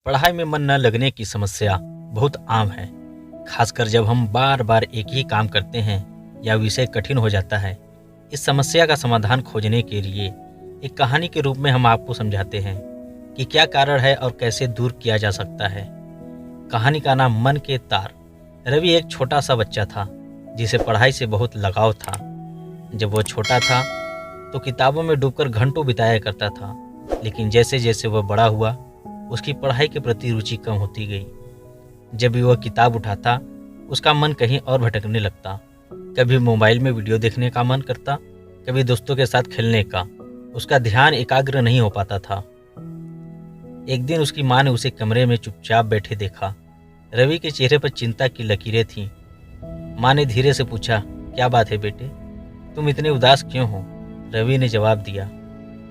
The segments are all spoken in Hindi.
पढ़ाई में मन न लगने की समस्या बहुत आम है, खासकर जब हम बार बार एक ही काम करते हैं या विषय कठिन हो जाता है। इस समस्या का समाधान खोजने के लिए एक कहानी के रूप में हम आपको समझाते हैं कि क्या कारण है और कैसे दूर किया जा सकता है। कहानी का नाम मन के तार। रवि एक छोटा सा बच्चा था जिसे पढ़ाई से बहुत लगाव था। जब वो छोटा था तो किताबों में डूबकर घंटों बिताया करता था, लेकिन जैसे जैसे वह बड़ा हुआ उसकी पढ़ाई के प्रति रुचि कम होती गई। जब भी वह किताब उठाता उसका मन कहीं और भटकने लगता। कभी मोबाइल में वीडियो देखने का मन करता, कभी दोस्तों के साथ खेलने का। उसका ध्यान एकाग्र नहीं हो पाता था। एक दिन उसकी माँ ने उसे कमरे में चुपचाप बैठे देखा। रवि के चेहरे पर चिंता की लकीरें थीं। माँ ने धीरे से पूछा, क्या बात है बेटे, तुम इतने उदास क्यों हो? रवि ने जवाब दिया,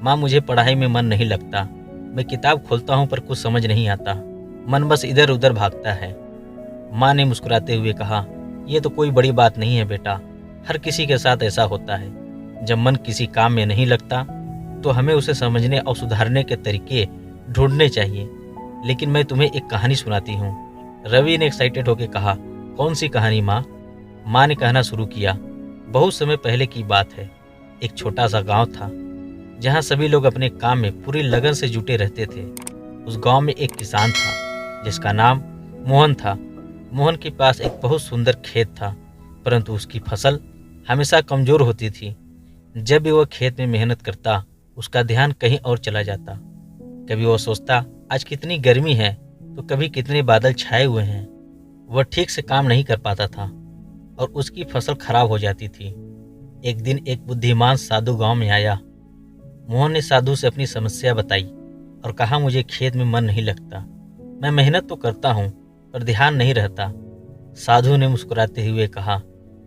माँ मुझे पढ़ाई में मन नहीं लगता। मैं किताब खोलता हूँ पर कुछ समझ नहीं आता, मन बस इधर उधर भागता है। माँ ने मुस्कुराते हुए कहा, यह तो कोई बड़ी बात नहीं है बेटा, हर किसी के साथ ऐसा होता है। जब मन किसी काम में नहीं लगता तो हमें उसे समझने और सुधारने के तरीके ढूंढने चाहिए। लेकिन मैं तुम्हें एक कहानी सुनाती हूँ। रवि ने एक्साइटेड होकर कहा, कौन सी कहानी माँ? माँ ने कहना शुरू किया, बहुत समय पहले की बात है। एक छोटा सा गांव था जहाँ सभी लोग अपने काम में पूरी लगन से जुटे रहते थे। उस गांव में एक किसान था जिसका नाम मोहन था। मोहन के पास एक बहुत सुंदर खेत था, परंतु उसकी फसल हमेशा कमज़ोर होती थी। जब भी वह खेत में मेहनत करता उसका ध्यान कहीं और चला जाता। कभी वह सोचता आज कितनी गर्मी है, तो कभी कितने बादल छाए हुए हैं। वह ठीक से काम नहीं कर पाता था और उसकी फसल खराब हो जाती थी। एक दिन एक बुद्धिमान साधु गांव में आया। मोहन ने साधु से अपनी समस्या बताई और कहा, मुझे खेत में मन नहीं लगता। मैं मेहनत तो करता हूँ पर ध्यान नहीं रहता। साधु ने मुस्कुराते हुए कहा,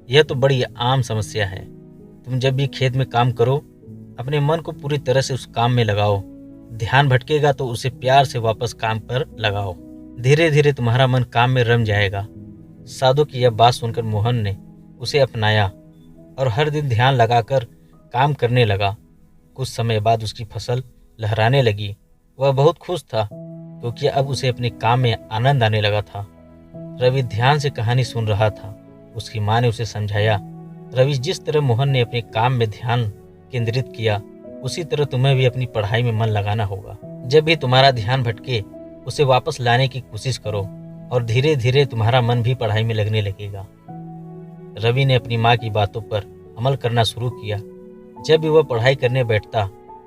यह तो बड़ी आम समस्या है। तुम जब भी खेत में काम करो अपने मन को पूरी तरह से उस काम में लगाओ। ध्यान भटकेगा तो उसे प्यार से वापस काम पर लगाओ। धीरे धीरे तुम्हारा मन काम में रम जाएगा। साधु की यह बात सुनकर मोहन ने उसे अपनाया और हर दिन ध्यान लगाकर काम करने लगा। कुछ समय बाद उसकी फसल लहराने लगी। वह बहुत खुश था क्योंकि अब उसे अपने काम में आनंद आने लगा था। रवि ध्यान से कहानी सुन रहा था। उसकी माँ ने उसे समझाया, रवि जिस तरह मोहन ने अपने काम में ध्यान केंद्रित किया उसी तरह तुम्हें भी अपनी पढ़ाई में मन लगाना होगा। जब भी तुम्हारा ध्यान भटके उसे वापस लाने की कोशिश करो और धीरे धीरे तुम्हारा मन भी पढ़ाई में लगने लगेगा। रवि ने अपनी माँ की बातों पर अमल करना शुरू किया। जब भी वह पढ़ाई करने बैठता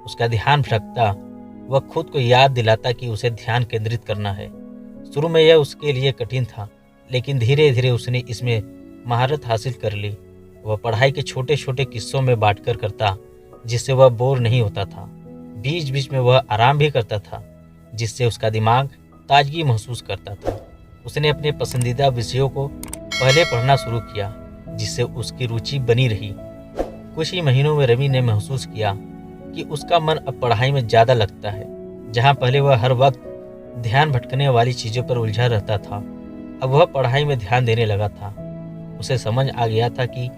उसका ध्यान भटकता। वह खुद को याद दिलाता कि उसे ध्यान केंद्रित करना है। शुरू में यह उसके लिए कठिन था, लेकिन धीरे धीरे उसने इसमें महारत हासिल कर ली। वह पढ़ाई के छोटे छोटे किस्सों में बांटकर करता, जिससे वह बोर नहीं होता था। बीच बीच में वह आराम भी करता था, जिससे उसका दिमाग ताजगी महसूस करता था। उसने अपने पसंदीदा विषयों को पहले पढ़ना शुरू किया, जिससे उसकी रुचि बनी रही। कुछ ही महीनों में रवि ने महसूस किया कि उसका मन अब पढ़ाई में ज़्यादा लगता है। जहाँ पहले वह हर वक्त ध्यान भटकने वाली चीज़ों पर उलझा रहता था, अब वह पढ़ाई में ध्यान देने लगा था। उसे समझ आ गया था कि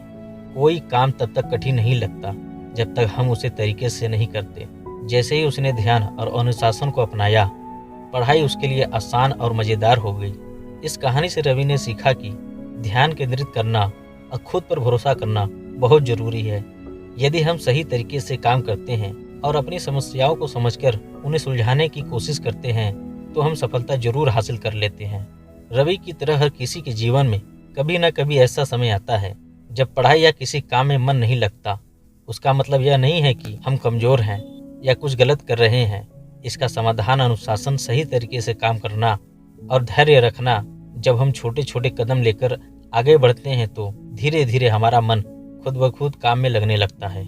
कोई काम तब तक कठिन नहीं लगता जब तक हम उसे तरीके से नहीं करते। जैसे ही उसने ध्यान और अनुशासन को अपनाया, पढ़ाई उसके लिए आसान और मज़ेदार हो गई। इस कहानी से रवि ने सीखा कि ध्यान केंद्रित करना और खुद पर भरोसा करना बहुत ज़रूरी है। यदि हम सही तरीके से काम करते हैं और अपनी समस्याओं को समझकर उन्हें सुलझाने की कोशिश करते हैं तो हम सफलता जरूर हासिल कर लेते हैं। रवि की तरह हर किसी के जीवन में कभी न कभी ऐसा समय आता है जब पढ़ाई या किसी काम में मन नहीं लगता। उसका मतलब यह नहीं है कि हम कमज़ोर हैं या कुछ गलत कर रहे हैं। इसका समाधान अनुशासन, सही तरीके से काम करना और धैर्य रखना। जब हम छोटे छोटे कदम लेकर आगे बढ़ते हैं तो धीरे धीरे हमारा मन खुद ब खुद काम में लगने लगता है।